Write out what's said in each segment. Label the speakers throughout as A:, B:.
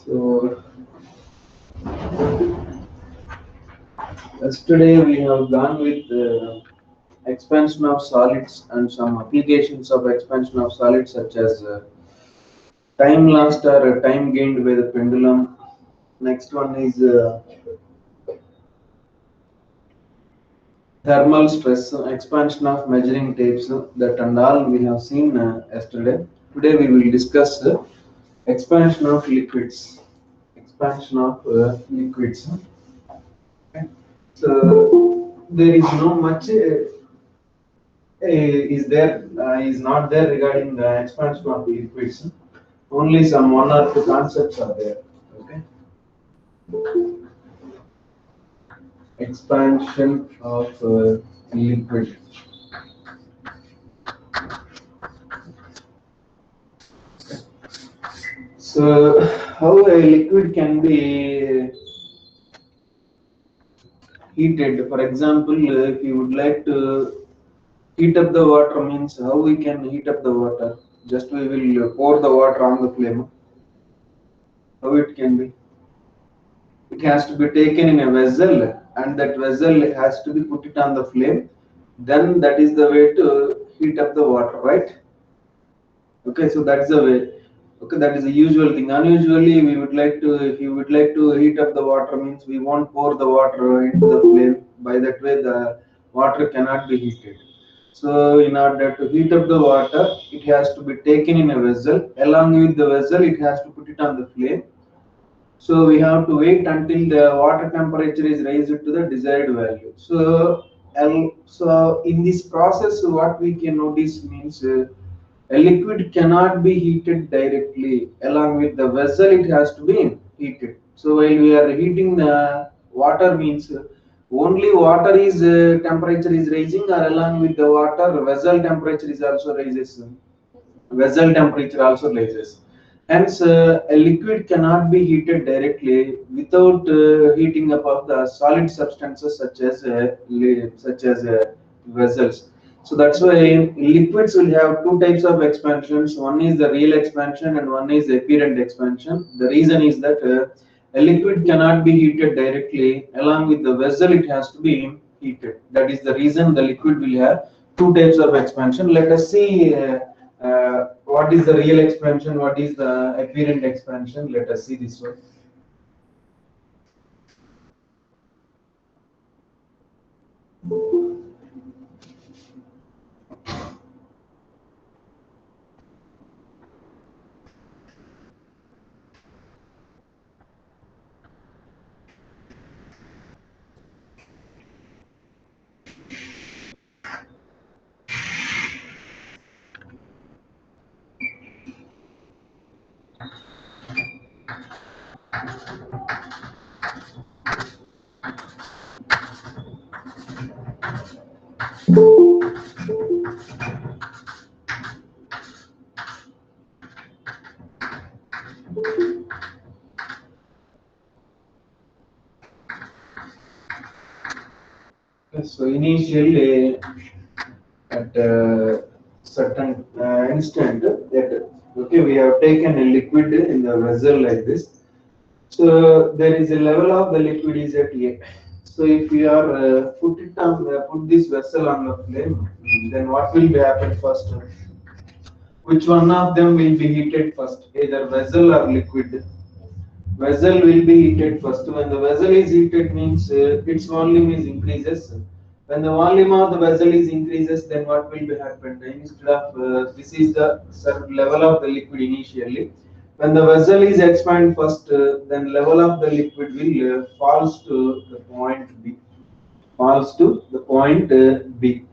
A: So yesterday we have gone with expansion of solids and some applications of expansion of solids such as time lost or time gained by the pendulum. Next one is thermal stress, expansion of measuring tapes, that and all we have seen yesterday. Today we will discuss expansion of liquids. Expansion of liquids. Okay. So there is no much is not there regarding the expansion of liquids. Only some one or two concepts are there. Okay. Expansion of liquid. So how a liquid can be heated? For example, if you would like to heat up the water, means how we can heat up the water? Just we will pour the water on the flame. How it can be? It has to be taken in a vessel, and that vessel has to be put it on the flame. Then that is the way to heat up the water, right? Okay, so that's the way. Okay, that is the usual thing. Unusually, we would like to, if you would like to heat up the water, means we won't pour the water into the flame. By that way, the water cannot be heated. So, in order to heat up the water, it has to be taken in a vessel. Along with the vessel, it has to put it on the flame. So, we have to wait until the water temperature is raised to the desired value. So in this process, what we can notice means a liquid cannot be heated directly. Along with the vessel, it has to be heated. So while we are heating the water, means only water is temperature is rising, or along with the water, vessel temperature is also rises. Vessel temperature also rises. Hence, a liquid cannot be heated directly without heating up of the solid substances such as vessels. So that's why liquids will have two types of expansions. One is the real expansion and one is the apparent expansion. The reason is that a liquid cannot be heated directly. Along with the vessel, it has to be heated. That is the reason the liquid will have two types of expansion. Let us see what is the real expansion, what is the apparent expansion. Let us see this one. So initially at a certain instant that okay, we have taken a liquid in the vessel like this. So there is a level of the liquid is at A. So if we are put this vessel on the flame, then what will be happen first? Which one of them will be heated first? Either vessel or liquid. Vessel will be heated first. When the vessel is heated, means its volume is increases. When the volume of the vessel is increases, then what will be happen? Instead of this is the level of the liquid initially. When the vessel is expand first, then level of the liquid will falls to the point B. Falls to the point B.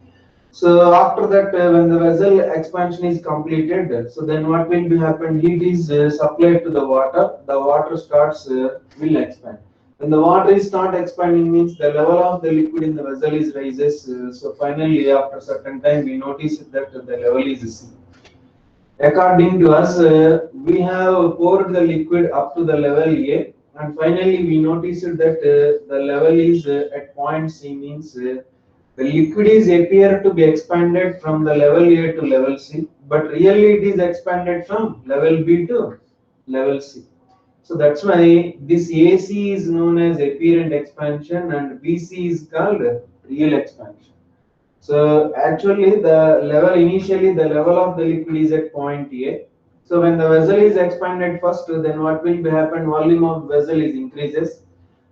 A: So after that, when the vessel expansion is completed, so then what will be happen? Heat is supplied to the water. The water starts will expand. When the water is start expanding, means the level of the liquid in the vessel is rises. So finally, after certain time, we notice that the level is C. According to us, we have poured the liquid up to the level A, and finally we noticed that the level is at point C, means the liquid is appear to be expanded from the level A to level C, but really it is expanded from level B to level C. So that's why this AC is known as apparent expansion and BC is called real expansion. So actually initially the level of the liquid is at point A. So when the vessel is expanded first, then what will happen? Volume of vessel is increases.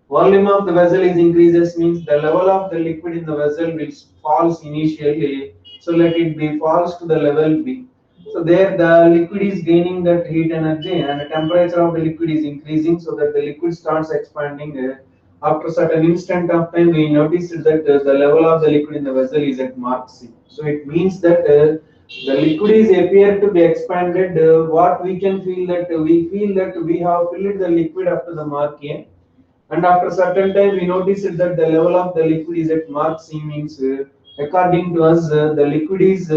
A: Volume of the vessel is increases means the level of the liquid in the vessel will falls initially. So let it be falls to the level B. So there the liquid is gaining that heat energy and the temperature of the liquid is increasing so that the liquid starts expanding. After certain instant of time, we noticed that the level of the liquid in the vessel is at mark C. So it means that the liquid is appear to be expanded. What we can feel that we feel that we have filled the liquid up to the mark A, and after certain time we noticed that the level of the liquid is at mark C means according to us the liquid is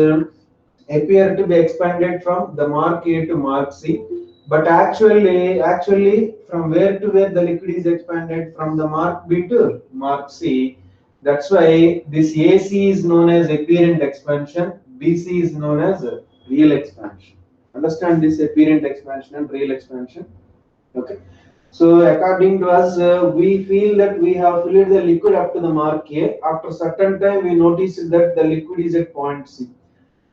A: appear to be expanded from the mark A to mark C, but actually from where to where the liquid is expanded from the mark B to mark C. That's why this AC is known as apparent expansion, BC is known as real expansion. Understand this apparent expansion and real expansion? Okay. So according to us, we feel that we have filled the liquid up to the mark A. After certain time, we notice that the liquid is at point C.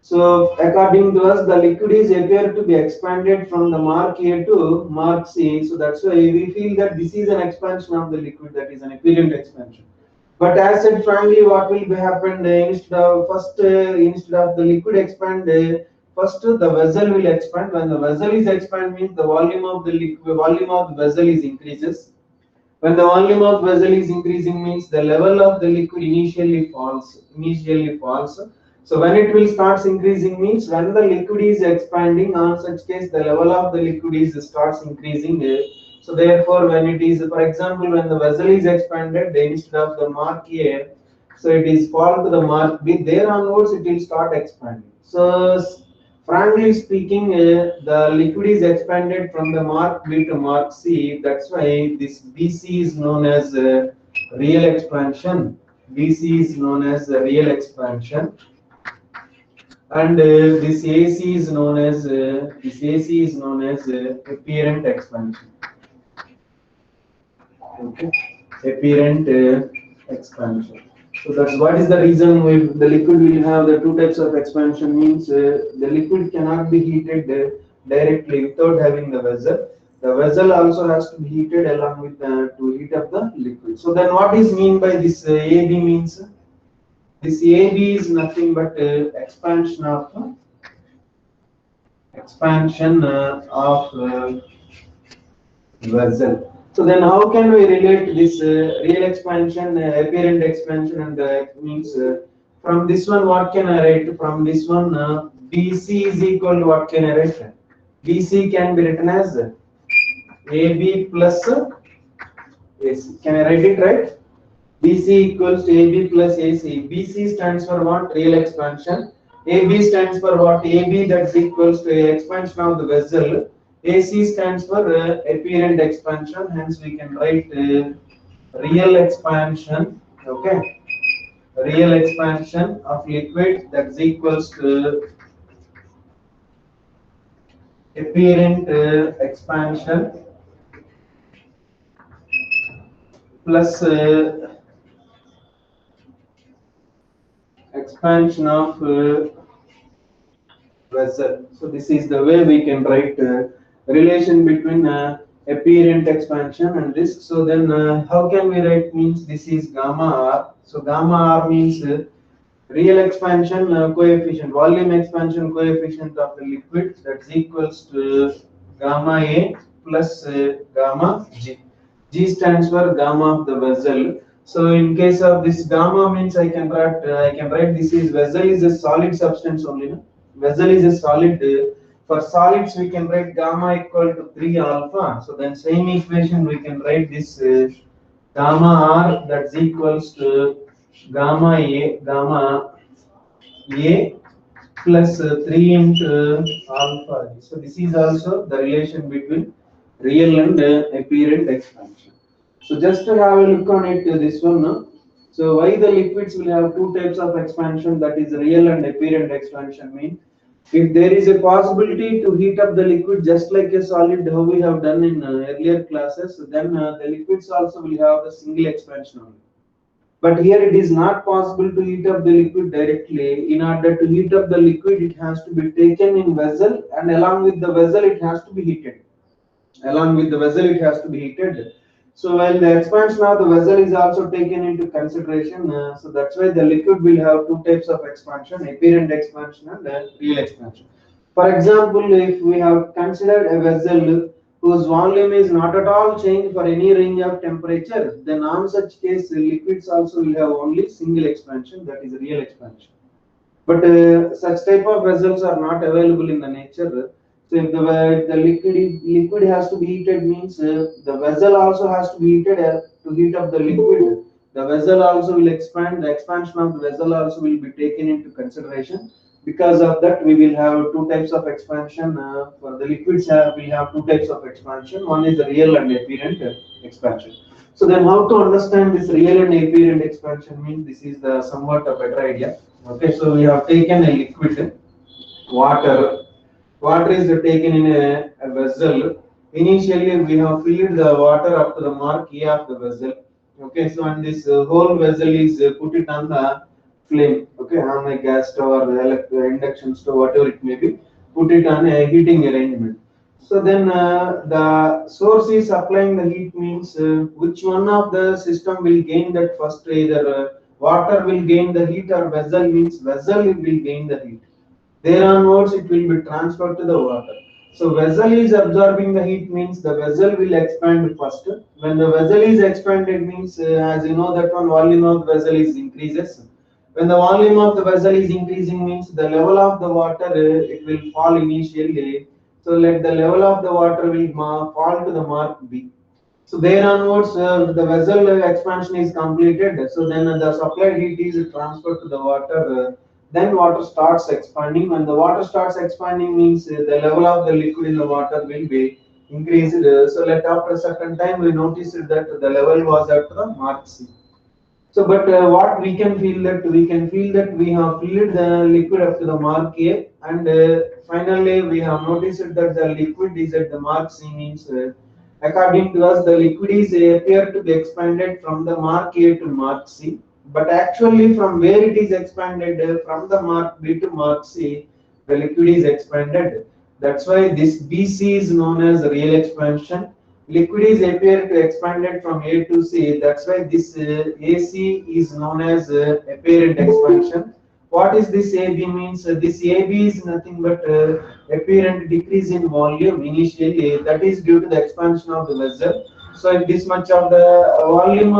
A: So according to us, the liquid is appear to be expanded from the mark A to mark C. So that's why we feel that this is an expansion of the liquid, that is an apparent expansion. But as said, frankly, what will be happened instead of the liquid expand, first the vessel will expand. When the vessel is expand means the volume of the vessel is increases. When the volume of vessel is increasing means the level of the liquid initially falls. So when it will starts increasing means when the liquid is expanding, on such case the level of the liquid is starts increasing. So therefore, when it is, for example, when the vessel is expanded, instead of the mark A, so it is fall to the mark B. There onwards, it will start expanding. So frankly speaking, the liquid is expanded from the mark B to mark C. That's why this BC is known as real expansion. BC is known as real expansion, and this AC is known as apparent expansion. Okay, apparent expansion. So that's what is the reason the liquid will have the two types of expansion means the liquid cannot be heated directly without having the vessel. The vessel also has to be heated along with to heat up the liquid. So then what is mean by this AB means? This AB is nothing but expansion of vessel. So then how can we relate this real expansion, apparent expansion, and means from this one what can I write? From this one BC is equal to what can I write? BC can be written as AB plus AC. Can I write it right? BC equals to AB plus AC. BC stands for what? Real expansion. AB stands for what? AB, that's equals to expansion of the vessel. AC stands for apparent expansion. Hence we can write real expansion. Okay, real expansion of liquid, that's equals to apparent expansion plus expansion of vessel. So this is the way we can write relation between apparent expansion and this. So then how can we write means this is gamma R. So gamma R means real expansion coefficient, volume expansion coefficient of the liquid, that's equals to gamma A plus gamma G. G stands for gamma of the vessel. So in case of this gamma means I can write this is vessel is a solid substance only. No? Vessel is a solid. For solids we can write gamma equal to 3 alpha. So then same equation we can write this gamma R, that's equals to gamma A plus 3 into alpha. So this is also the relation between real and apparent expansion. So just to have a look on it, this one. No? So why the liquids will have two types of expansion, that is real and apparent expansion mean. If there is a possibility to heat up the liquid just like a solid, how we have done in earlier classes, then the liquids also will have the single expansion only. But here it is not possible to heat up the liquid directly. In order to heat up the liquid, it has to be taken in vessel, and along with the vessel, it has to be heated. Along with the vessel, it has to be heated. So while the expansion of the vessel is also taken into consideration, so that's why the liquid will have two types of expansion: apparent expansion and real expansion. For example, if we have considered a vessel whose volume is not at all changed for any range of temperature, then on such case, liquids also will have only single expansion, that is real expansion. But such type of vessels are not available in the nature. So if the liquid has to be heated, means the vessel also has to be heated to heat up the liquid. The vessel also will expand. The expansion of the vessel also will be taken into consideration. Because of that, we will have two types of expansion. For the liquids, we have two types of expansion. One is the real and apparent expansion. So then, how to understand this real and apparent expansion means this is the somewhat a better idea. Okay, so we have taken a liquid, water. Water is taken in a vessel. Initially, we have filled the water up to the mark A of the vessel. Okay, so and this whole vessel is put it on the flame. Okay, on a gas stove or induction stove, whatever it may be. Put it on a heating arrangement. So then the source is applying the heat means which one of the system will gain that first, either water will gain the heat or vessel, means vessel will gain the heat. There onwards it will be transferred to the water. So vessel is absorbing the heat means the vessel will expand first. When the vessel is expanded means as you know that one volume of the vessel is increases. When the volume of the vessel is increasing means the level of the water it will fall initially. So let the level of the water will fall to the mark B. So there onwards, the vessel expansion is completed. So then the supplied heat is transferred to the water. Then water starts expanding. When the water starts expanding, means the level of the liquid in the water will be increased. So let after a certain time, we noticed that the level was at the mark C. So, but what we can feel that we have filled the liquid up to the mark A, and finally we have noticed that the liquid is at the mark C, means according to us the liquid is appear to be expanded from the mark A to mark C, but actually from where it is expanded from the mark B to mark C, the liquid is expanded. That's why this BC is known as real expansion. Liquid is appear to expanded from A to C. That's why this AC is known as apparent expansion. What is this AB means? This AB is nothing but apparent decrease in volume initially. That is due to the expansion of the vessel. So if this much of the volume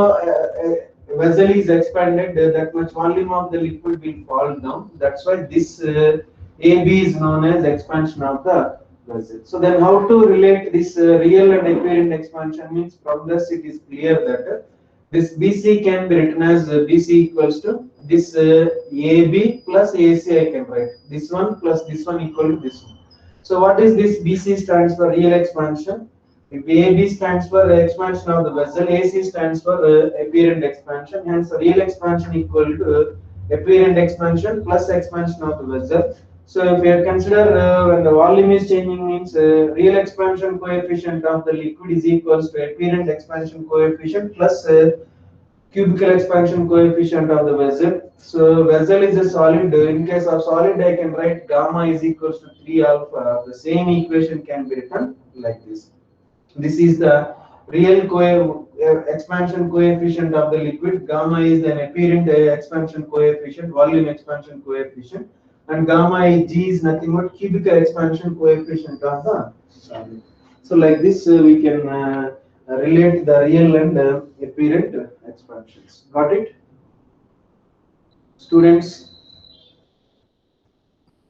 A: vessel is expanded, that much volume of the liquid will fall down. That's why this AB is known as expansion of the vessel. So then how to relate this real and apparent expansion means from this it is clear that this BC can be written as BC equals to this AB plus AC I can write. This one plus this one equal to this one. So what is this? BC stands for real expansion. If AB stands for expansion of the vessel, AC stands for apparent expansion. Hence, real expansion equal to apparent expansion plus expansion of the vessel. So, if you consider when the volume is changing, means real expansion coefficient of the liquid is equals to apparent expansion coefficient plus cubical expansion coefficient of the vessel. So vessel is a solid. In case of solid, I can write gamma is equals to 3 alpha. The same equation can be written like this. This is the real expansion coefficient of the liquid. Gamma is an apparent expansion coefficient, volume expansion coefficient, and gamma G is nothing but cubical expansion coefficient of the solid. So like this, we can relate the real and apparent expansions. Got it, students?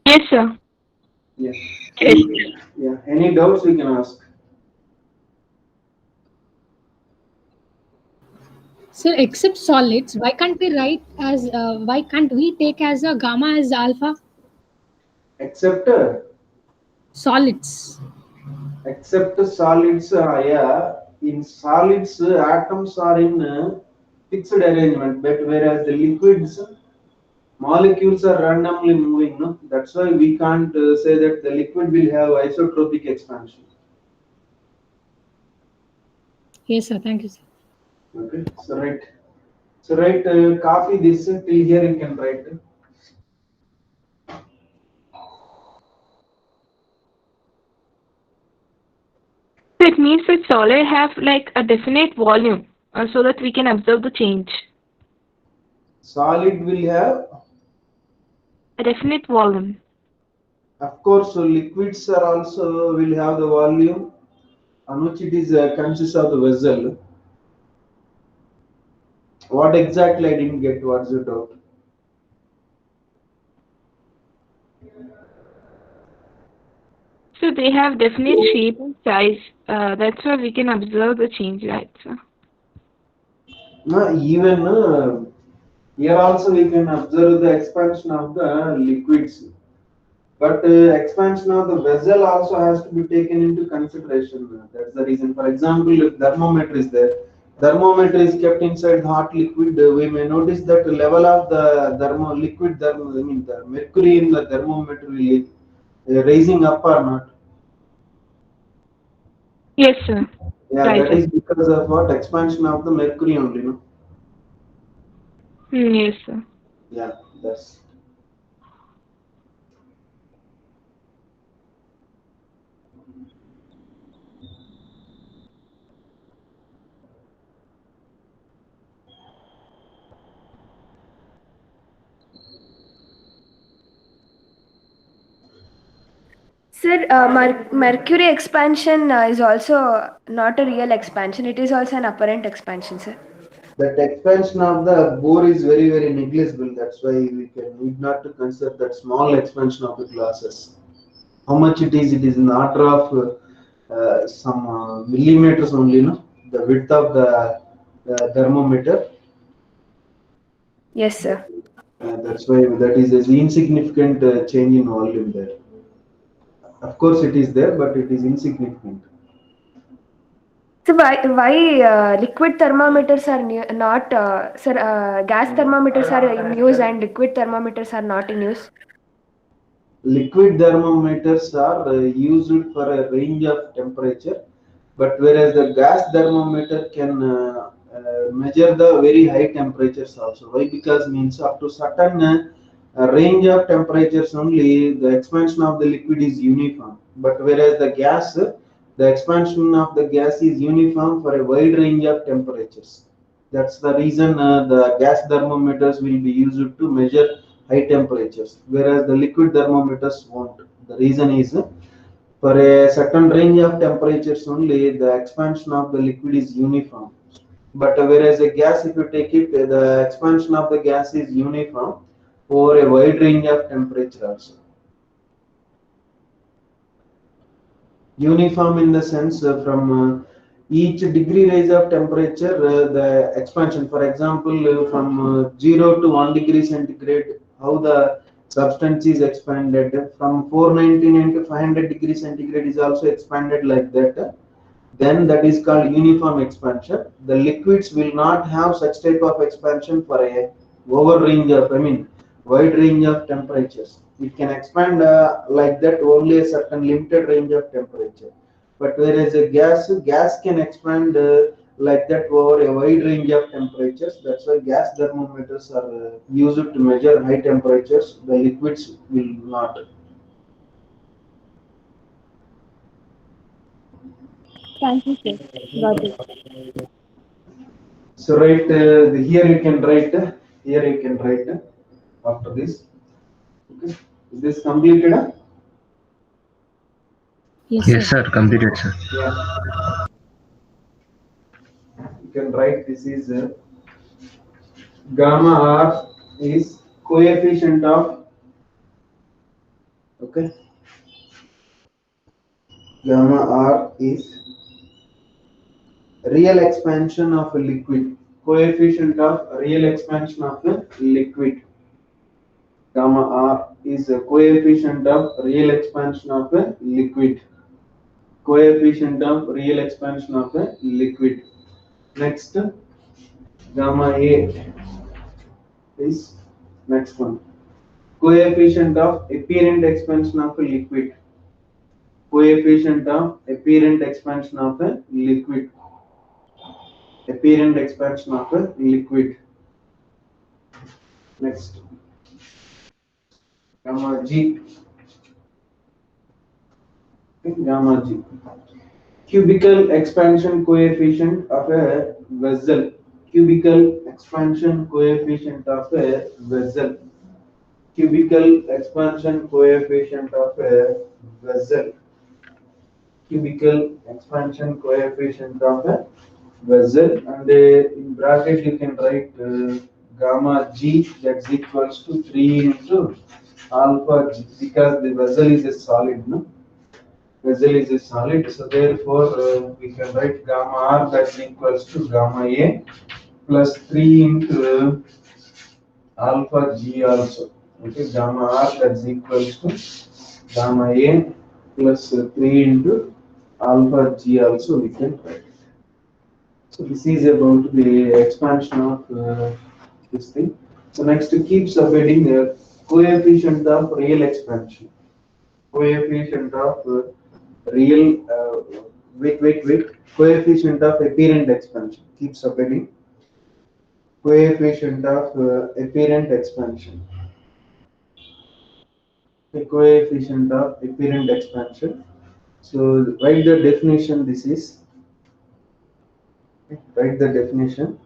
B: Yes, sir.
A: Yeah.
B: Yes.
A: Yeah. Any doubts we can ask.
C: Sir, except solids, why can't we take as a gamma as alpha?
A: Except
C: Solids.
A: solids, yeah. In solids, atoms are in fixed arrangement, but whereas the liquids, molecules are randomly moving, no? That's why we can't say that the liquid will have isotropic expansion.
C: Yes, sir. Thank you, sir.
A: Okay, so write copy this till here you can write.
B: So it means that solid have like a definite volume so that we can observe the change.
A: Solid will have,
B: A definite volume.
A: of course, so liquids are also will have the volume on which it is consists of the vessel. What exactly I didn't get? What's the doubt?
B: So they have definite shape and size. That's why we can observe the change, right? So.
A: No, even here also we can observe the expansion of the liquids. But expansion of the vessel also has to be taken into consideration. That's the reason. For example, if thermometer is there, thermometer is kept inside hot liquid, we may notice that the level of the I mean the mercury in the thermometer will be rising up or not.
B: Yes, sir.
A: Yeah,
B: Right.
A: that is because of what expansion of the mercury only. No?
B: Yes, sir.
A: Yeah, that's.
D: Sir, mercury expansion is also not a real expansion. It is also an apparent expansion, sir.
A: That expansion of the bore is very negligible. That's why we can need not to consider that small expansion of the glasses. How much it is? It is in the order of some millimeters only. No, the width of the thermometer.
D: Yes, sir.
A: That's why that is an insignificant change in volume there. Of course, it is there, but it is insignificant.
D: So why liquid thermometers are not sir? Gas thermometers are in use and liquid thermometers are not in use.
A: Liquid thermometers are used for a range of temperature, but whereas the gas thermometer can measure the very high temperatures also. Why? Because means up to certain range of temperatures only the expansion of the liquid is uniform. But whereas the gas, the expansion of the gas is uniform for a wide range of temperatures. That's the reason the gas thermometers will be used to measure high temperatures, whereas the liquid thermometers won't. The reason is for a certain range of temperatures only, the expansion of the liquid is uniform. But whereas a gas, if you take it, the expansion of the gas is uniform over a wide range of temperature also. Uniform in the sense from each degree rise of temperature, the expansion, for example, from 0 to 1 degree centigrade, how the substance is expanded. From 499 to 500 degree centigrade is also expanded like that. Then that is called uniform expansion. The liquids will not have such type of expansion for a over range of, I mean, wide range of temperatures. It can expand like that only a certain limited range of temperature. But whereas a gas can expand like that over a wide range of temperatures. That's why gas thermometers are used to measure high temperatures. The liquids will not.
C: Thank you, sir. Got it.
A: So write here you can write here you can write after this. Okay. Is this completed?
C: Yes,
E: Yes,
C: sir.
E: sir. Completed, sir.
A: Yeah. You can write this is gamma r is coefficient of, okay, gamma r is real expansion of a liquid, coefficient of real expansion of a liquid. Gamma r is a coefficient of real expansion of a liquid. Coefficient of real expansion of a liquid. Next, gamma A is next one. coefficient of apparent expansion of a liquid. Coefficient of apparent expansion of a liquid. Apparent expansion of a liquid. Next, gamma G. Okay, gamma G. Cubical expansion coefficient of a vessel. Cubical expansion coefficient of a vessel. Cubical expansion coefficient of a vessel. Cubical expansion coefficient of a vessel, and in bracket you can write gamma G, that's equals to 3 into alpha G, because the vessel is a solid, no? Vessel is a solid, so therefore we can write gamma R, that's equals to gamma A plus 3 into alpha G also. Okay, gamma R, that's equals to gamma A plus 3 into alpha G also we can write. So this is about the expansion of this thing. So next, keep subheading the coefficient of real expansion. Coefficient of real wait. Coefficient of apparent expansion. Keep subheading. Coefficient of apparent expansion. The coefficient of apparent expansion. So write the definition. This is. Write the definition.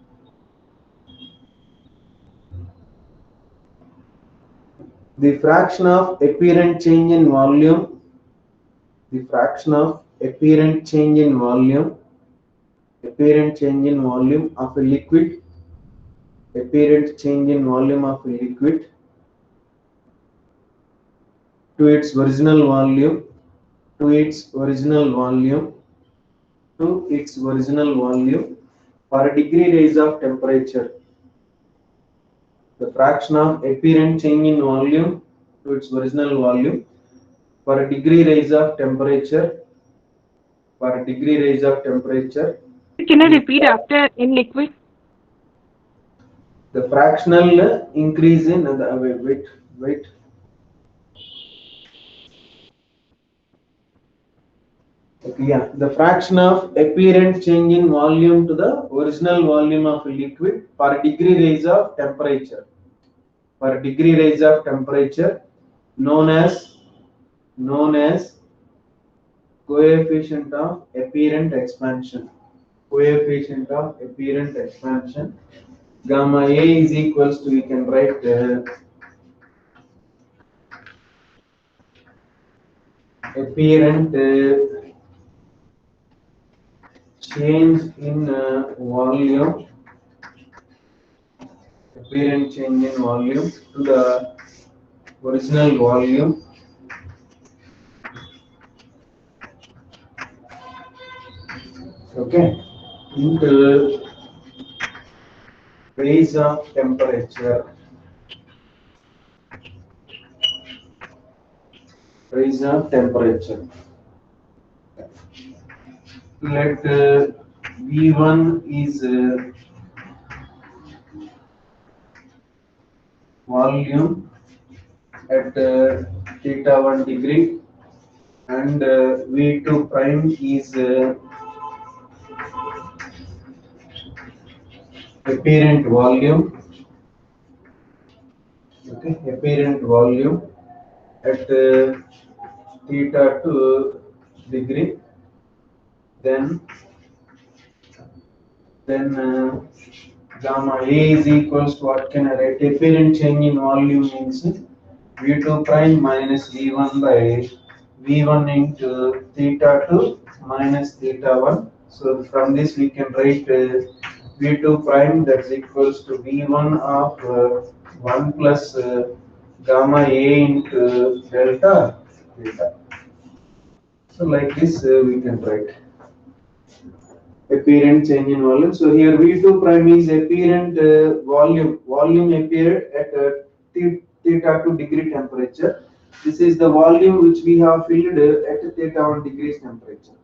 A: The fraction of apparent change in volume. The fraction of apparent change in volume. Apparent change in volume of a liquid. Apparent change in volume of a liquid to its original volume. To its original volume. To its original volume for a degree rise of temperature. The fraction of apparent change in volume to its original volume for a degree rise of temperature. For a degree rise of temperature.
B: Can I repeat after in liquid?
A: The fractional increase in wait. Okay, yeah, the fraction of apparent change in volume to the original volume of a liquid for a degree rise of temperature. For a degree rise of temperature, known as coefficient of apparent expansion. Coefficient of apparent expansion. Gamma A is equals to, we can write apparent change in volume. Apparent change in volume to the original volume. Okay, into rise of temperature. Rise of temperature. Let V1 is volume at theta 1 degree, and V2 prime is apparent volume. Okay, apparent volume at theta 2 degree. Then gamma A is equals to, what can I write? Apparent change in volume means V2 prime minus V1 by V1 into theta 2 minus theta 1. So from this we can write V2 prime, that's equals to V1 of 1 plus gamma A into delta theta. So like this we can write apparent change in volume. So here V2 prime is apparent volume appeared at theta 2 degree temperature. This is the volume which we have filled at theta 1 degrees temperature.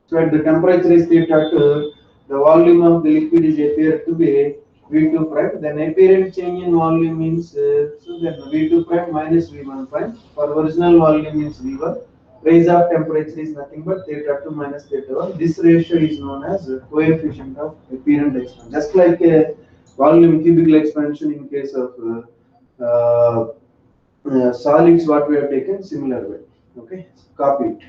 A: So at the temperature is theta 2, the volume of the liquid is appeared to be V2 prime, then apparent change in volume means, so then V2 prime minus V1 prime. For original volume means V1. Rise of temperature is nothing but theta 2 minus theta 1. This ratio is known as coefficient of apparent expansion. Just like a volume cubical expansion in case of solids, what we have taken, similar way. Okay, copy it.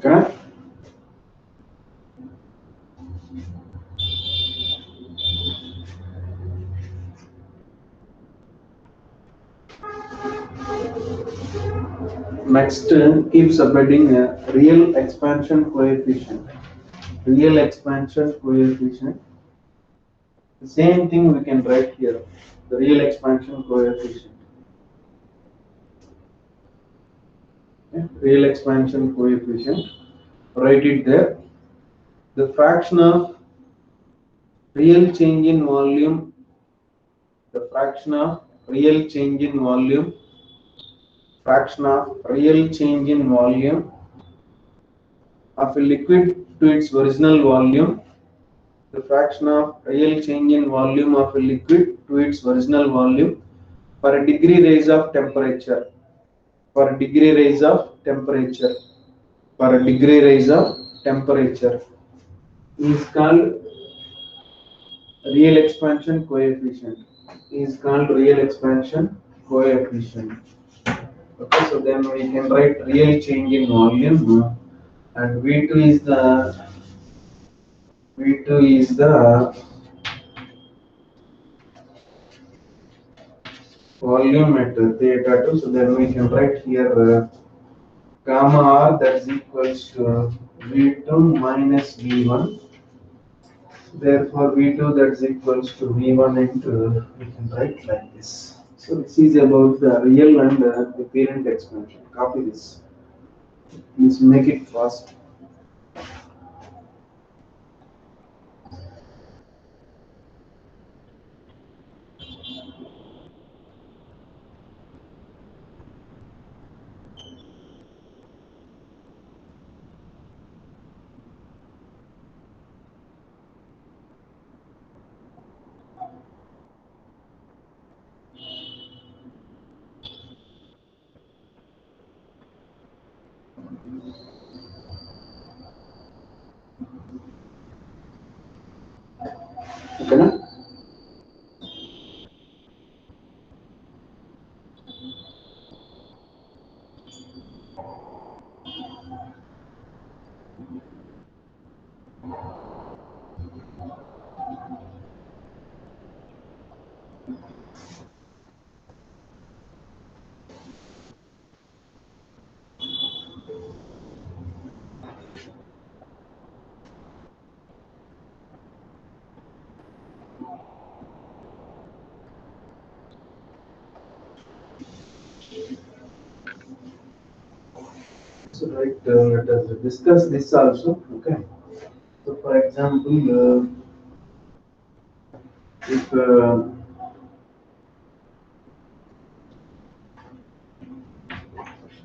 A: Okay. Next, keep subheading real expansion coefficient. Real expansion coefficient. The same thing we can write here. The real expansion coefficient. Okay. Real expansion coefficient. Write it there. The fraction of real change in volume. The fraction of real change in volume. Fraction of real change in volume of a liquid to its original volume. The fraction of real change in volume of a liquid to its original volume for a degree rise of temperature. For a degree rise of temperature. For a degree rise of temperature is called real expansion coefficient. Is called real expansion coefficient. Okay, so then we can write real change in volume, and V2 is the volume at theta 2. So then we can write here gamma R, that is equals to V2 minus V1. Therefore, V2 that is equals to V1 into, we can write like this. So this is about the real and apparent expansion. Copy this. Please make it fast. Okay, na? So right, let us discuss this also. Okay. So for example,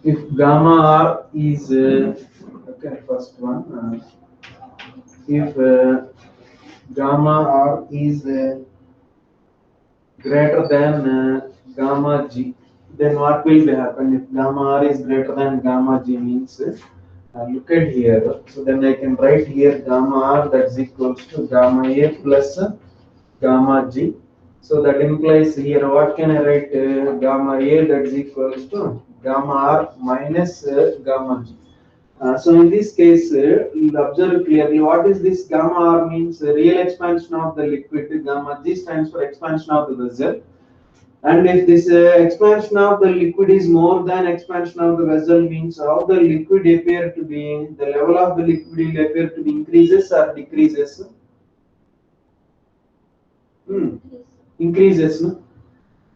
A: if gamma R is okay, first one, if gamma R is greater than gamma G, then what will happen? If gamma R is greater than gamma G means, look at here. So then I can write here gamma R, that's equals to gamma A plus gamma G. So that implies here, what can I write? Gamma A, that is equals to gamma R minus gamma G. So in this case, you'll observe clearly what is this gamma R means real expansion of the liquid, gamma G stands for expansion of the vessel. And if this expansion of the liquid is more than expansion of the vessel, means how the liquid appear to be, the level of the liquid will appear to be increases or decreases? Increases. No?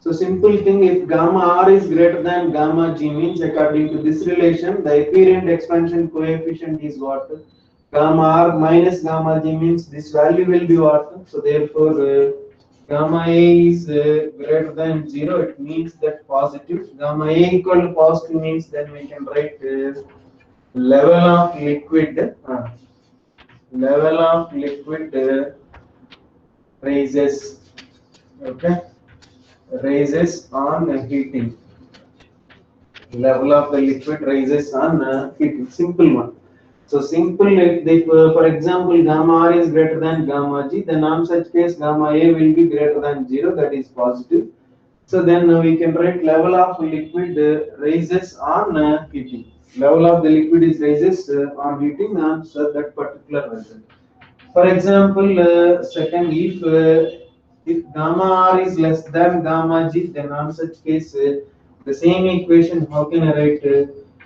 A: So simple thing, if gamma R is greater than gamma G, means according to this relation, the apparent expansion coefficient is what? Gamma R minus gamma G, means this value will be what? So therefore, gamma A is greater than 0, it means that positive. Gamma A equal to positive means then we can write level of liquid, raises, okay, raises on heating. Level of the liquid rises on heating. Simple one. So simple, if for example gamma R is greater than gamma G, then on such case gamma A will be greater than 0, that is positive. So then we can write level of liquid rises on heating. Level of the liquid is rises on heating on that particular vessel. For example, second, if gamma R is less than gamma G, then on such case the same equation, how can I write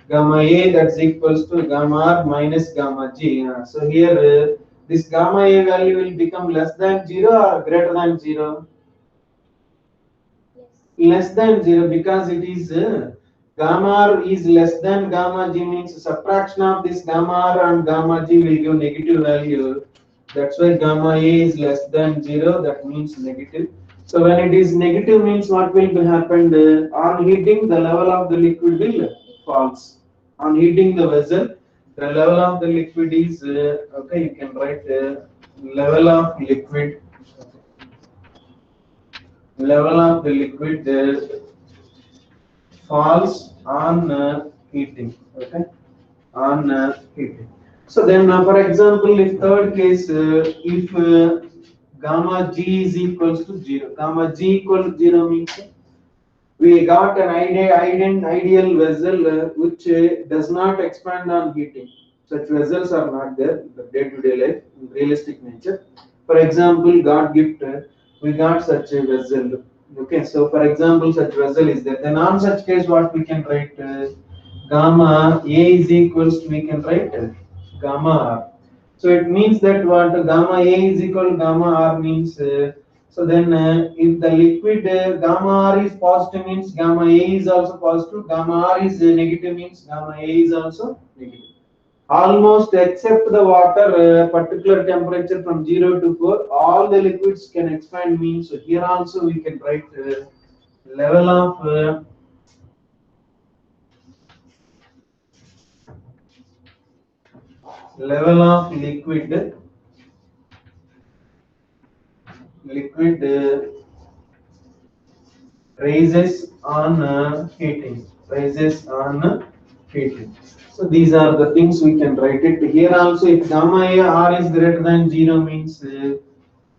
A: gamma A, that's equals to gamma R minus gamma G. So here this gamma A value will become less than 0 or greater than 0? Less than 0, because it is gamma R is less than gamma G, means subtraction of this gamma R and gamma G will give negative value. That's why gamma A is less than 0, that means negative. So when it is negative, means what will happen? On heating, the level of the liquid will falls. On heating the vessel, the level of the liquid is, okay, you can write level of the liquid falls on heating, okay, on heating. So then, for example, if third case, if gamma G is equals to 0, gamma G equal to 0 means we got an ideal vessel which does not expand on heating. Such vessels are not there in the day-to-day life, in realistic nature. For example, God gift, we got such a vessel. Okay, so for example, such vessel is there. Then on such case, what we can write? Gamma A is equals to, we can write gamma R. So it means that what gamma A is equal to gamma R means, so then if the liquid gamma R is positive, means gamma A is also positive, gamma R is negative, means gamma A is also negative. Almost except the water, particular temperature from 0 to 4, all the liquids can expand, means so here also we can write level of liquid rises on heating. So these are the things we can write it here also. If gamma R is greater than 0, means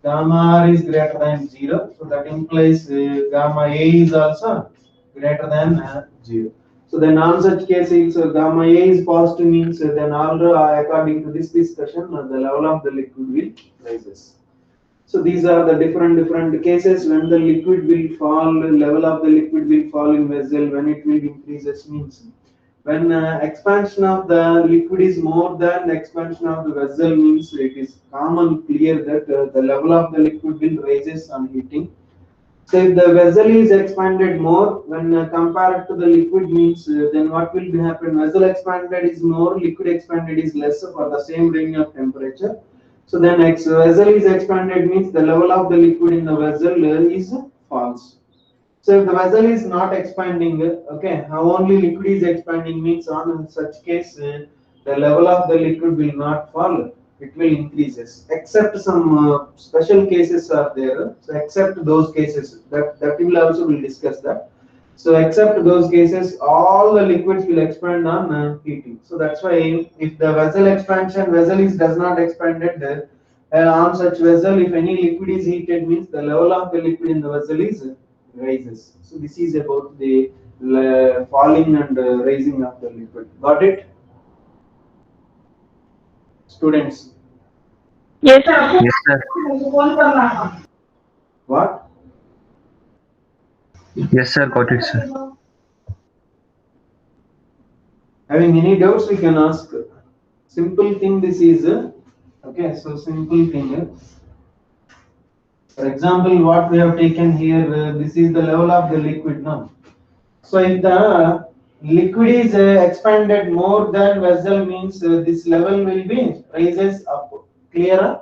A: gamma R is greater than 0. So that implies gamma A is also greater than 0. So then on such case, if gamma A is positive, means then all according to this discussion, the level of the liquid will rises. So these are the different cases when the liquid will fall, level of the liquid will fall in vessel, when it will increases, means when expansion of the liquid is more than the expansion of the vessel, means it is common clear that the level of the liquid will rises on heating. So if the vessel is expanded more when compared to the liquid, means then what will be happen? Vessel expanded is more, liquid expanded is less for the same range of temperature. So then vessel is expanded, means the level of the liquid in the vessel is falls. So if the vessel is not expanding, okay, how only liquid is expanding, means on such case the level of the liquid will not fall, it will increases. Except some special cases are there. So except those cases, that will also will discuss that. So except those cases, all the liquids will expand on heating. So that's why if the vessel is does not expanded, On such vessel, if any liquid is heated, means the level of the liquid in the vessel is rises. So this is about the falling and rising of the liquid. Got it, students?
B: Yes.
E: Yes, sir.
A: What?
E: Yes, sir. Got it, sir.
A: Having any doubts, we can ask. Simple thing this is. Okay, so simple thing. For example, what we have taken here, this is the level of the liquid now. So if the liquid is expanded more than vessel, means this level will be rises up. Clear?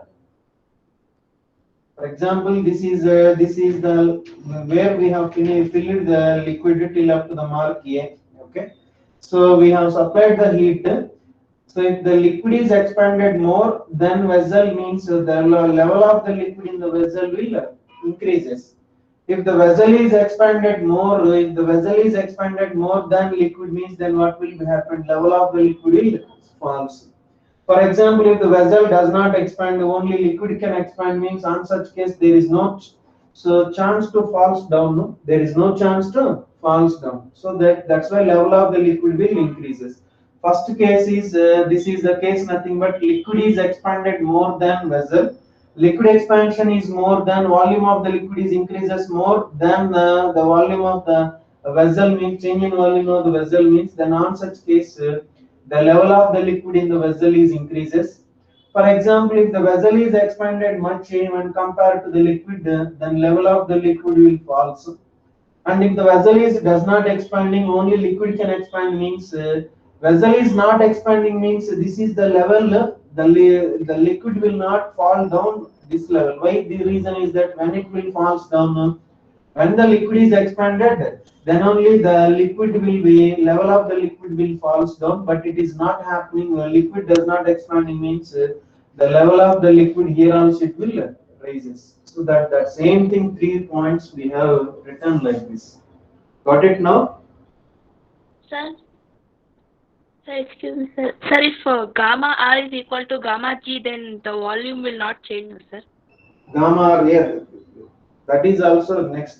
A: For example, this is the where we have filled the liquid till up to the mark A. Okay. So we have supplied the heat. So if the liquid is expanded more than vessel, means the level of the liquid in the vessel will increases. If the vessel is expanded more, if the vessel is expanded more than liquid, means then what will happen? Level of the liquid will falls. For example, if the vessel does not expand, only liquid can expand, means on such case there is no chance to falls down. No? There is no chance to falls down. So that's why level of the liquid will increases. First case is this is the case nothing but liquid is expanded more than vessel. Liquid expansion is more than volume of the liquid is increases more than the volume of the vessel, means change in volume of the vessel, means then on such case the level of the liquid in the vessel is increases. For example, if the vessel is expanded much when compared to the liquid, then level of the liquid will fall. And if the vessel is does not expanding, only liquid can expand, means vessel is not expanding, means this is the level. The liquid will not fall down this level. Why? The reason is that when it will falls down, when the liquid is expanded, then only the liquid will be level of the liquid will falls down. But it is not happening. Liquid does not expanding, means the level of the liquid here also it will rises. So that same thing, 3 points we have written like this. Got it now?
B: Sir, sir, excuse me, sir. Sir, if gamma R is equal to gamma G, then the volume will not change, sir.
A: Gamma R, yeah. That is also next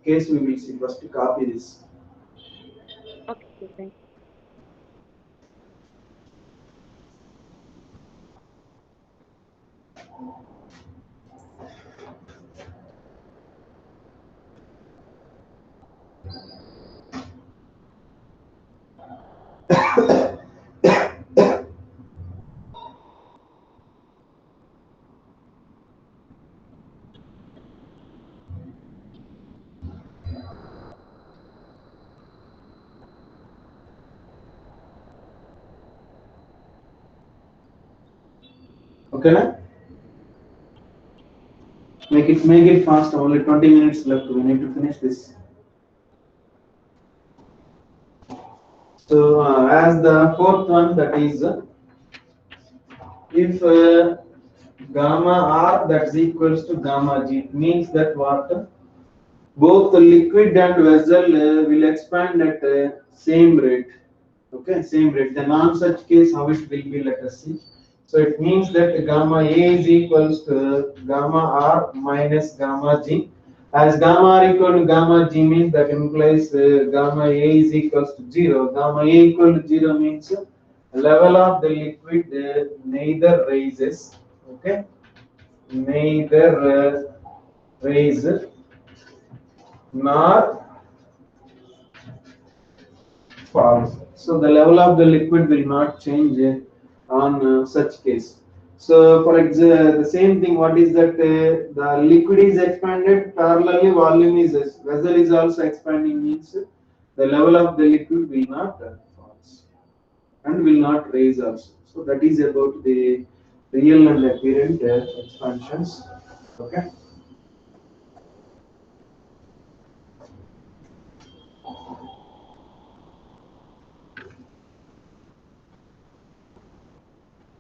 A: case we will see. First copy this.
B: Okay, sir, thank you.
A: Okay, na? Make it fast. Only 20 minutes left. We need to finish this. So as the fourth one, that is if gamma R that is equals to gamma G, it means that what both the liquid and vessel will expand at same rate. Okay, same rate. Then on such case, how it will be? Let us see. So it means that gamma A is equals to gamma R minus gamma G. As gamma R equal to gamma G means that implies gamma A is equals to 0. Gamma A equal to 0 means level of the liquid neither rises, okay, neither rises nor falls. So the level of the liquid will not change on such case. So for example, the same thing. What is that? The liquid is expanded parallelly. Volume is vessel is also expanding. Means the level of the liquid will not falls and will not raise also. So that is about the real and apparent expansions. Okay.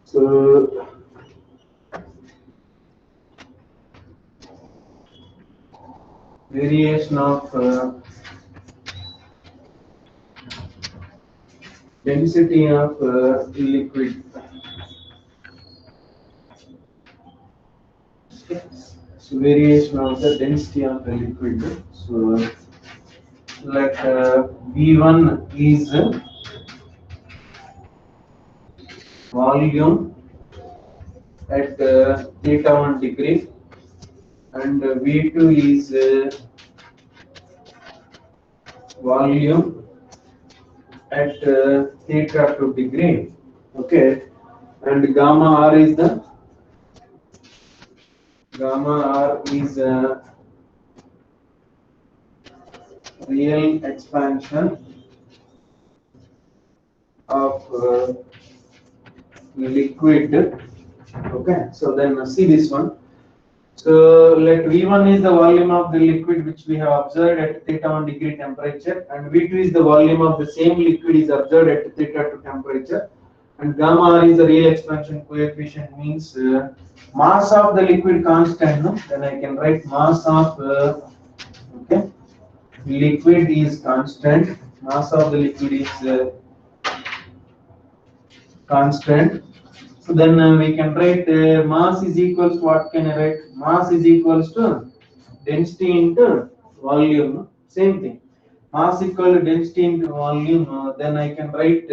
A: So variation of density of liquid. Okay. So variation of the density of the liquid. So like V1 is volume at theta 1 degree, and V2 is volume at theta 2 degree. Okay, and gamma r is real expansion of liquid. Okay, so then see this one. So let V1 is the volume of the liquid which we have observed at theta 1 degree temperature, and V2 is the volume of the same liquid is observed at theta 2 temperature, and gamma r is the real expansion coefficient, means mass of the liquid constant. No? Then I can write mass of okay, liquid is constant. Mass of the liquid is constant. So then we can write mass is equals to what can I write? Mass is equals to density into volume. Same thing. Mass equal to density into volume. Then I can write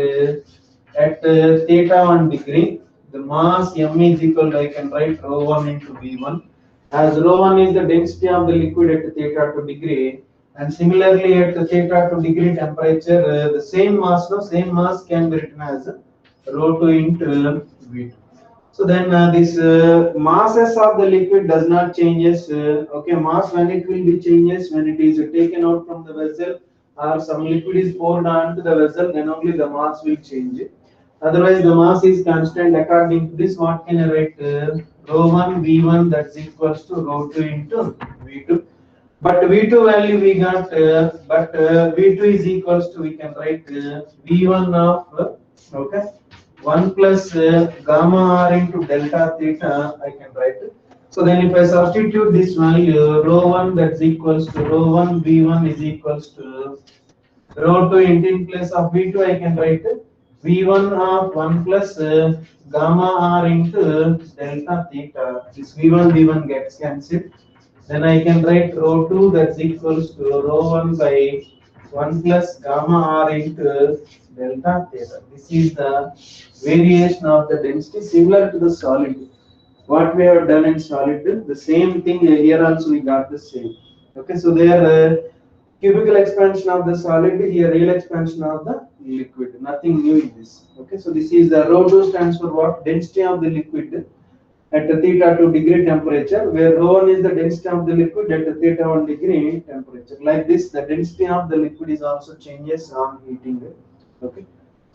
A: at theta 1 degree, the mass m is equal to, I can write rho 1 into v1. As rho 1 is the density of the liquid at theta 2 degree, and similarly at the theta 2 degree temperature, the same mass, no, same mass can be written as rho 2 into v2. So then this masses of the liquid does not changes. Okay, mass when it will be changes when it is taken out from the vessel or some liquid is poured onto the vessel, then only the mass will change. Otherwise, the mass is constant. According to this, what can I write? Rho 1 V1, that's equals to rho 2 into V2. But V2 value we got, V2 is equals to, we can write V1 of, okay, 1 plus gamma r into delta theta, I can write. So then if I substitute this value, rho 1 that's equals to rho 1 V1 is equals to rho 2 into in place of V2, I can write V1 of 1 plus gamma r into delta theta. This V1 gets cancelled. Then I can write rho 2 that's equals to rho 1 by 1 plus gamma r into delta theta. This is the variation of the density similar to the solid. What we have done in solid, the same thing here also we got the same. Okay, so there cubical expansion of the solid, here real expansion of the liquid. Nothing new in this. Okay, so this is the rho 2 stands for what? Density of the liquid at a theta 2 degree temperature, where rho 1 is the density of the liquid at a theta 1 degree temperature. Like this, the density of the liquid is also changes on heating. Okay,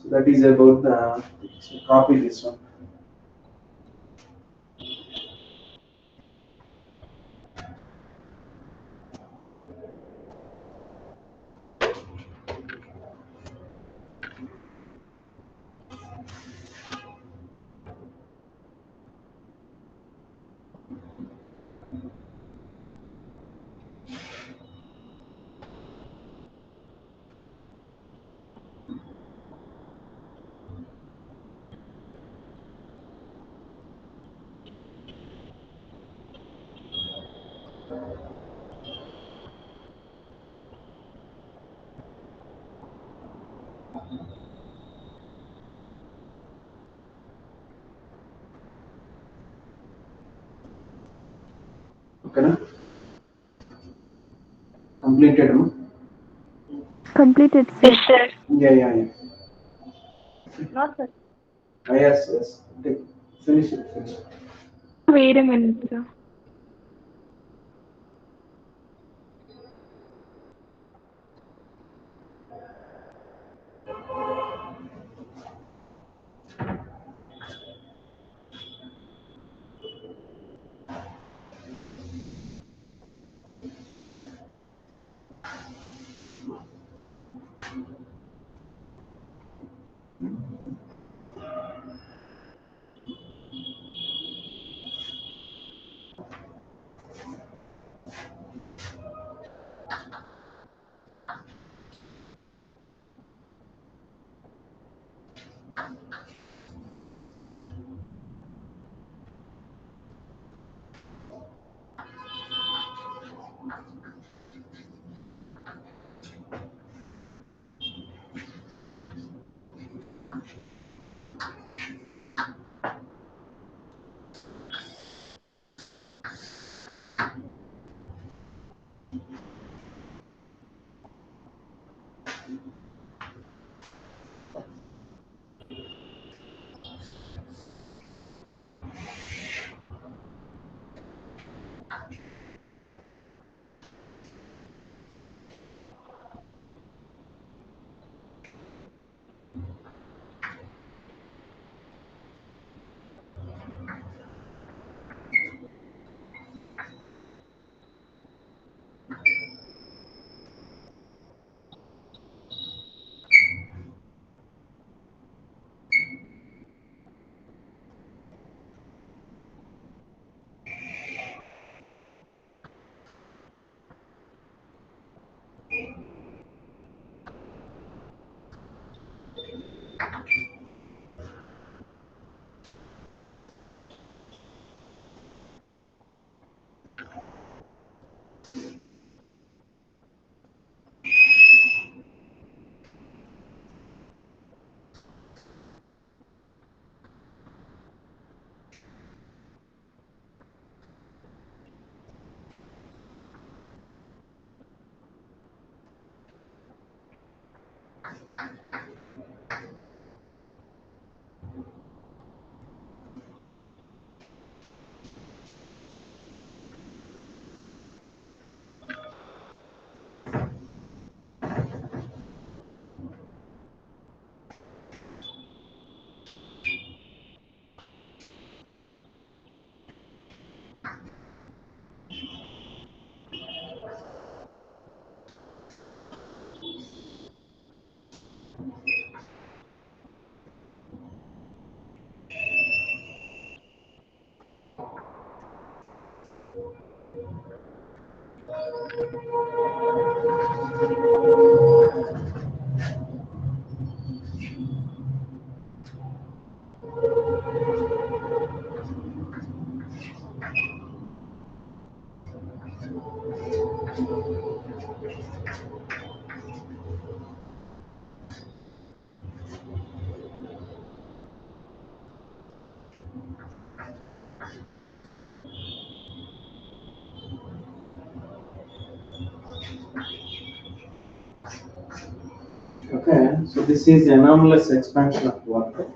A: so that is about the, so copy this one. Okay, na? Completed, no?
D: Completed,
B: Yes,
D: sir.
B: sir.
A: Yeah.
B: No, sir.
A: Yes. Finish it.
B: Wait a minute, sir.
A: Okay, so this is anomalous expansion of water.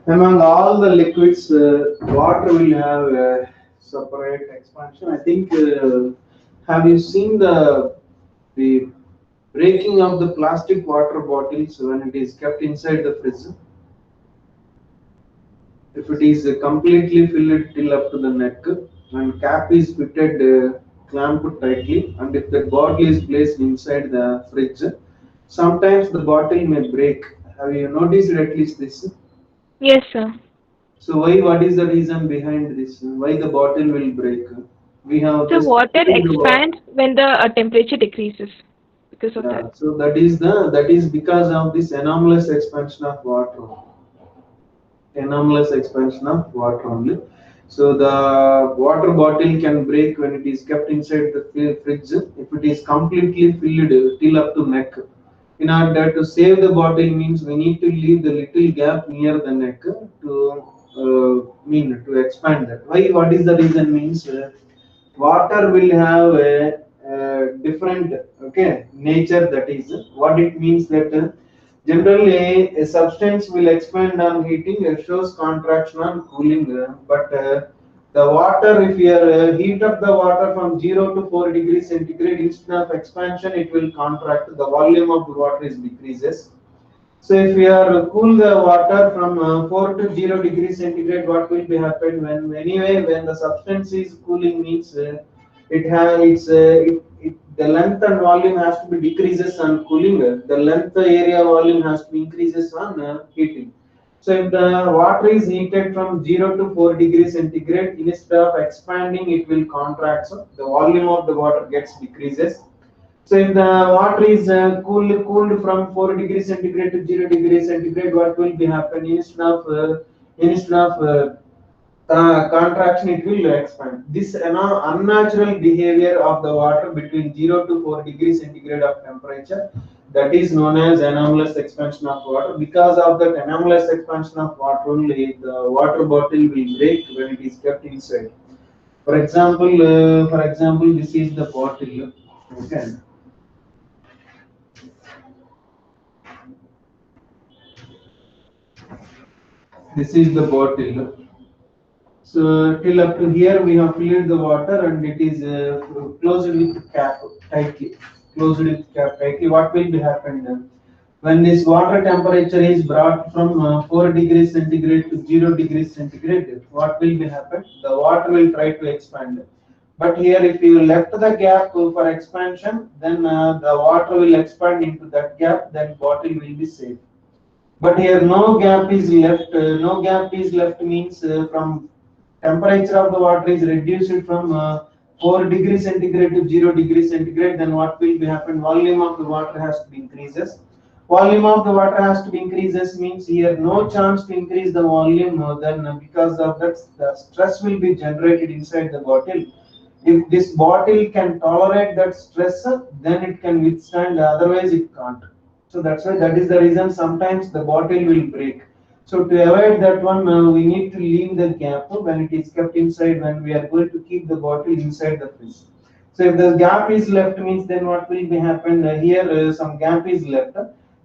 A: Among all the liquids, water will have a separate expansion. I think, have you seen the breaking of the plastic water bottles when it is kept inside the fridge? If it is completely filled till up to the neck and cap is fitted, clamped tightly, and if the bottle is placed inside the fridge, sometimes the bottle may break. Have you noticed at least this?
B: Yes, sir.
A: So why? What is the reason behind this? Why the bottle will break? We have
B: The
A: just
B: water
A: filled the water.
B: expands when the temperature decreases because of
A: Yeah,
B: that.
A: so that is because of this anomalous expansion of water. Anomalous expansion of water only. So the water bottle can break when it is kept inside the fridge if it is completely filled till up to neck. In order to save the bottle means we need to leave the little gap near the neck to to expand that. Why? What is the reason? Means water will have a different nature. That is what it means that. Generally, a substance will expand on heating, shows contraction on cooling, but the water, if you heat up the water from 0 to 4 degrees centigrade, instead of expansion, it will contract. The volume of the water is decreases. So if we are cool the water from 4 to 0 degrees centigrade, what will be happen when the substance is cooling means it has the length and volume has to be decreases on cooling. The length area volume has to be increases on heating. So if the water is heated from 0 to 4 degrees centigrade, instead of expanding, it will contract. So the volume of the water gets decreases. So if the water is cooled from 4 degrees centigrade to 0 degrees centigrade, what will be happen? Instead of contraction, it will expand. This unnatural behavior of the water between 0 to 4 degrees centigrade of temperature, that is known as anomalous expansion of water. Because of that anomalous expansion of water only, the water bottle will break when it is kept inside. For example, this is the bottle. Okay. This is the bottle. So till up to here we have filled the water and it is closed with cap tightly. Closed with cap tightly. What will be happen then? When this water temperature is brought from 4 degrees centigrade to 0 degrees centigrade, what will be happen? The water will try to expand. But here, if you left the gap for expansion, then the water will expand into that gap. Then bottle will be safe. But here no gap is left. No gap is left means from temperature of the water is reduced from 4 degrees centigrade to 0 degrees centigrade. Then what will be happen? Volume of the water has to be increases. Volume of the water has to be increases means here no chance to increase the volume. Then because of that, the stress will be generated inside the bottle. If this bottle can tolerate that stress, then it can withstand. Otherwise, it can't. So that's why that is the reason sometimes the bottle will break. So to avoid that one, we need to leave the gap when it is kept inside, when we are going to keep the bottle inside the fridge. So if the gap is left means then what will be happen? Here some gap is left.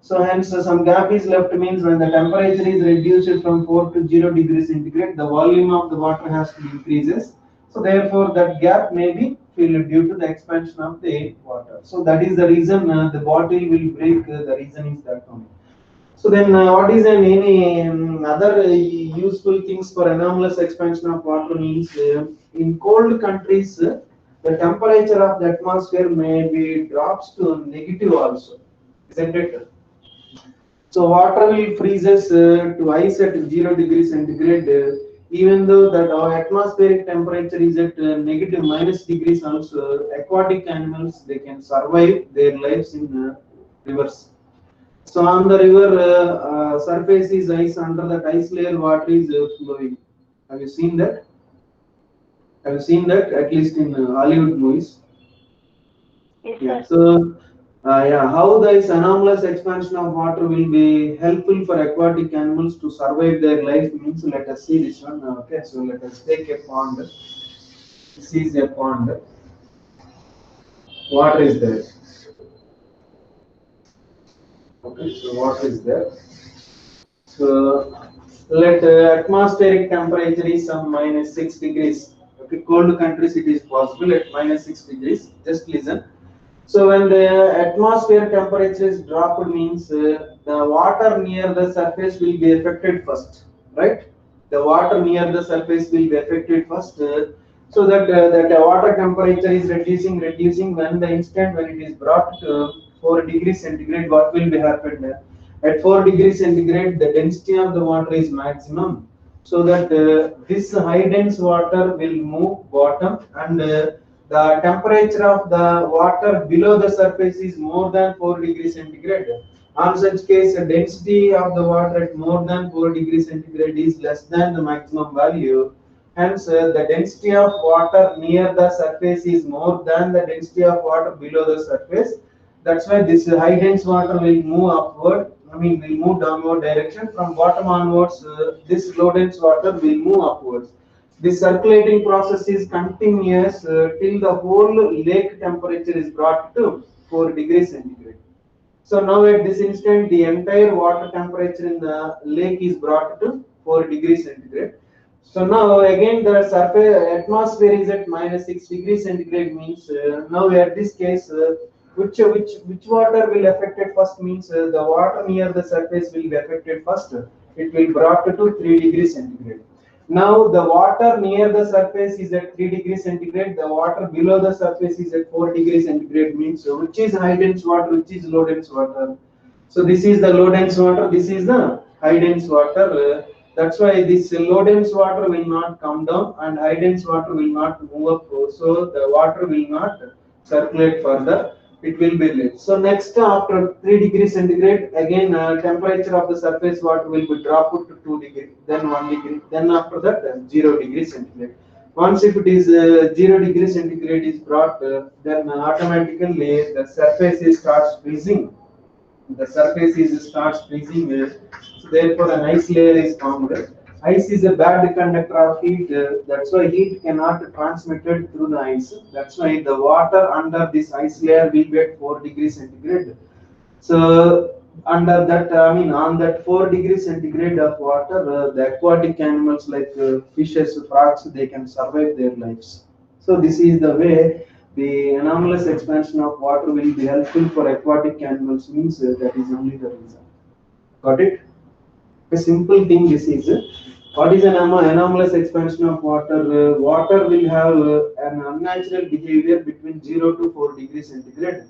A: So hence some gap is left means when the temperature is reduced from 4 to 0 degrees centigrade, the volume of the water has to be increases. So therefore that gap may be filled due to the expansion of the water. So that is the reason the bottle will break. The reason is that only. So then, what is any other useful things for anomalous expansion of water means in cold countries, the temperature of the atmosphere may be drops to negative also, isn't it? So water will freezes to ice at 0 degrees centigrade even though that our atmospheric temperature is at negative minus degrees also, aquatic animals, they can survive their lives in rivers. So on the river surface is ice, under that ice layer water is flowing. Have you seen that? Have you seen that at least in Hollywood movies?
B: Yes,
A: Yeah.
B: sir.
A: So yeah, how this anomalous expansion of water will be helpful for aquatic animals to survive their life means, let us see this one. Okay, so let us take a pond. This is a pond. Water is there. Okay, so water is there. So let atmospheric temperature is some minus 6 degrees. Okay, cold countries it is possible at minus 6 degrees. Just listen. So when the atmosphere temperature is dropped means the water near the surface will be affected first, right? The water near the surface will be affected first. So that the water temperature is reducing when the instant when it is brought to 4 degrees centigrade, what will be happened? At 4 degrees centigrade, the density of the water is maximum. So that this high dense water will move bottom, and the temperature of the water below the surface is more than 4 degrees centigrade. On such case, the density of the water at more than 4 degrees centigrade is less than the maximum value. Hence, the density of water near the surface is more than the density of water below the surface. That's why this high dense water will move upward. I mean, will move downward direction. From bottom onwards, this low dense water will move upwards. This circulating process is continuous till the whole lake temperature is brought to 4 degrees centigrade. So now at this instant, the entire water temperature in the lake is brought to 4 degrees centigrade. So now again the surface atmosphere is at minus 6 degrees centigrade means now at this case which water will affected first means the water near the surface will be affected first. It will brought to 3 degrees centigrade. Now the water near the surface is at 3 degrees centigrade. The water below the surface is at 4 degrees centigrade means which is high dense water, which is low dense water. So this is the low dense water. This is the high dense water. That's why this low dense water will not come down and high dense water will not move up. So the water will not circulate further. It will be less. So next after 3 degrees centigrade, again temperature of the surface water will be dropped to 2 degree, then 1 degree, then after that 0 degrees centigrade. Once if it is 0 degrees centigrade is brought, then automatically the surface is starts freezing. The surface is starts freezing. So therefore an ice layer is formed. Ice is a bad conductor of heat. That's why heat cannot be transmitted through the ice. That's why the water under this ice layer will be at 4 degrees centigrade. So under that, I mean on that 4 degrees centigrade of water, the aquatic animals like fishes, frogs, they can survive their lives. So this is the way the anomalous expansion of water will be helpful for aquatic animals means that is only the reason. Got it? A simple thing this is. What is an anomalous expansion of water? Water will have an unnatural behavior between 0 to 4 degrees centigrade.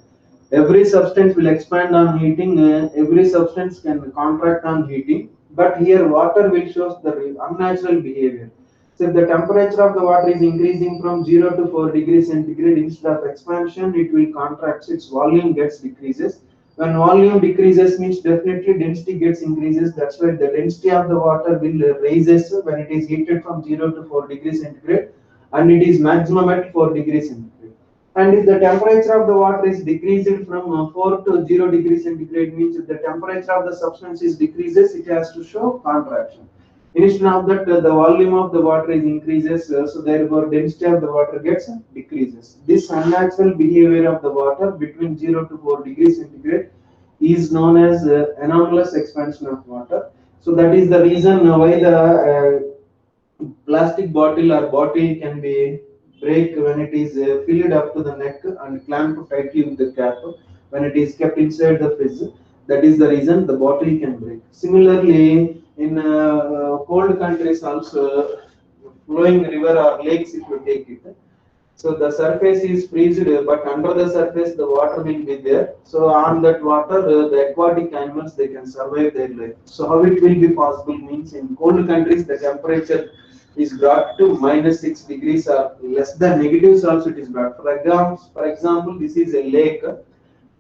A: Every substance will expand on heating, every substance can contract on heating, but here water will show the unnatural behavior. So if the temperature of the water is increasing from 0 to 4 degrees centigrade, instead of expansion, it will contract, its volume gets decreases. When volume decreases means definitely density gets increases. That's why the density of the water will raises when it is heated from 0 to 4 degrees centigrade, and it is maximum at 4 degrees centigrade. And if the temperature of the water is decreased from 4 to 0 degrees centigrade means if the temperature of the substance is decreases, it has to show contraction. Instead of that, the volume of the water is increases, so therefore density of the water gets decreases. This unnatural behavior of the water between 0 to 4 degrees centigrade is known as anomalous expansion of water. So that is the reason why the plastic bottle or bottle can be break when it is filled up to the neck and clamped tightly with the cap when it is kept inside the fridge. That is the reason the bottle can break. Similarly, in cold countries also, flowing river or lakes if you take it, so the surface is freezed, but under the surface the water will be there. So on that water, the aquatic animals they can survive their life. So how it will be possible means in cold countries the temperature is brought to minus 6 degrees or less than negatives also it is brought. For example, this is a lake.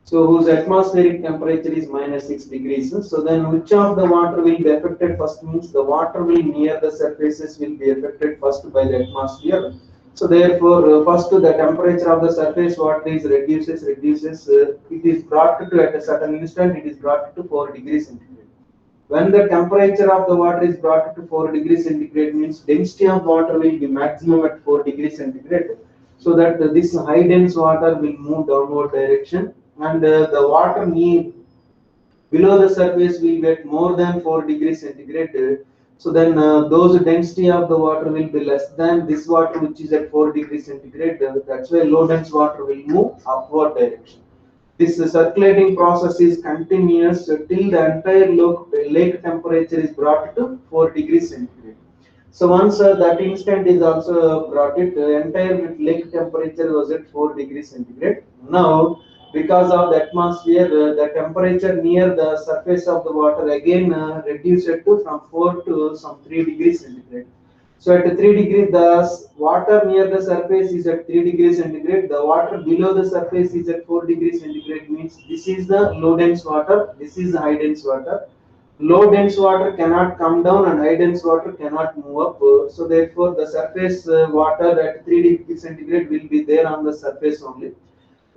A: So whose atmospheric temperature is minus 6 degrees. So then which of the water will be affected first means the water will near the surfaces will be affected first by the atmosphere. So therefore first the temperature of the surface water is reduces, it is brought to at a certain instant it is brought to 4 degrees centigrade. When the temperature of the water is brought to 4 degrees centigrade means density of water will be maximum at 4 degrees centigrade. So that this high dense water will move downward direction and the water below the surface will get more than 4 degrees centigrade. So then those density of the water will be less than this water which is at 4 degrees centigrade. That's why low dense water will move upward direction. This circulating process is continuous till the entire lake temperature is brought to 4 degrees centigrade. So once that instant is also brought it, the entire lake temperature was at 4 degrees centigrade. Now, because of the atmosphere, the temperature near the surface of the water again reduced to from 4 to some 3 degrees centigrade. So at 3 degrees, the water near the surface is at 3 degrees centigrade. The water below the surface is at 4 degrees centigrade. Means this is the low dense water. This is the high dense water. Low dense water cannot come down and high dense water cannot move up. So therefore the surface water at 3 degrees centigrade will be there on the surface only.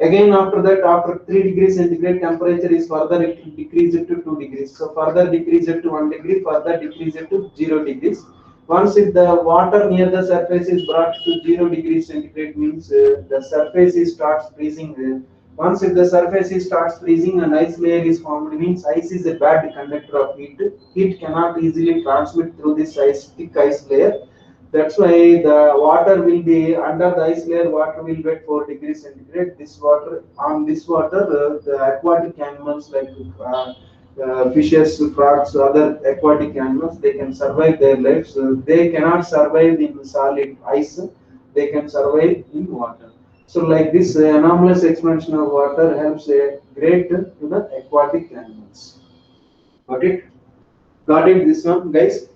A: Again after that, after 3 degrees centigrade temperature is further decreased to 2 degrees. So further decreased to 1 degree, further decreased to 0 degrees. Once if the water near the surface is brought to 0 degrees centigrade means the surface is starts freezing. Once if the surface is starts freezing and ice layer is formed means ice is a bad conductor of heat. Heat cannot easily transmit through this thick ice layer. That's why the water will be under the ice layer. Water will get 4 degrees centigrade. This water the aquatic animals like fishes, frogs, other aquatic animals, they can survive their lives. They cannot survive in solid ice. They can survive in water. So like this anomalous expansion of water helps a great to the aquatic animals. Got it? Got it this one, guys?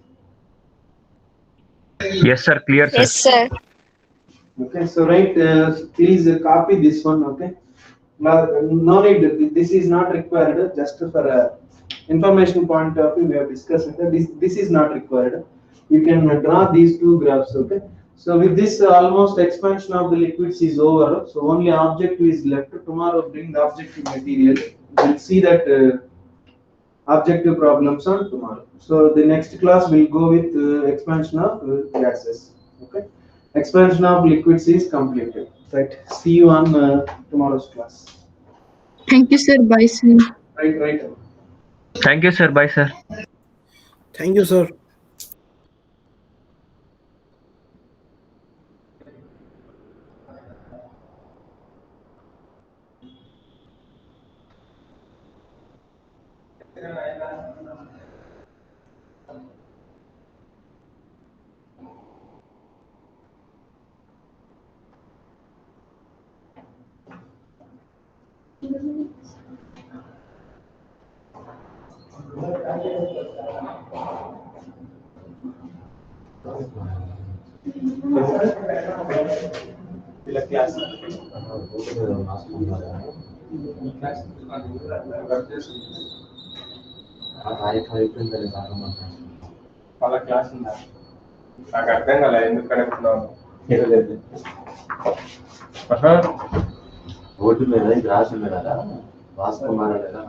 E: Yes, sir. Clear, sir.
F: Yes, sir.
A: Okay, so right, please copy this one, okay? No need, this is not required, just for information point of view, we have discussed it. This is not required. You can draw these two graphs, okay? So with this, almost expansion of the liquids is over. So only objective is left. Tomorrow, bring the objective material. We'll see that objective problems on tomorrow. So the next class will go with expansion of gases, okay? Expansion of liquids is completed. Right. See you on tomorrow's class.
G: Thank you, sir. Bye, sir.
A: Right.
E: Thank you, sir. Bye, sir.
H: Thank you, sir.
I: వాళ్ళ class ఉందా నాకు అర్థం కాలే ఎందుకు కనుక్కున్నాను
J: road మీద gross మీద రాసుకున్నారా లేదా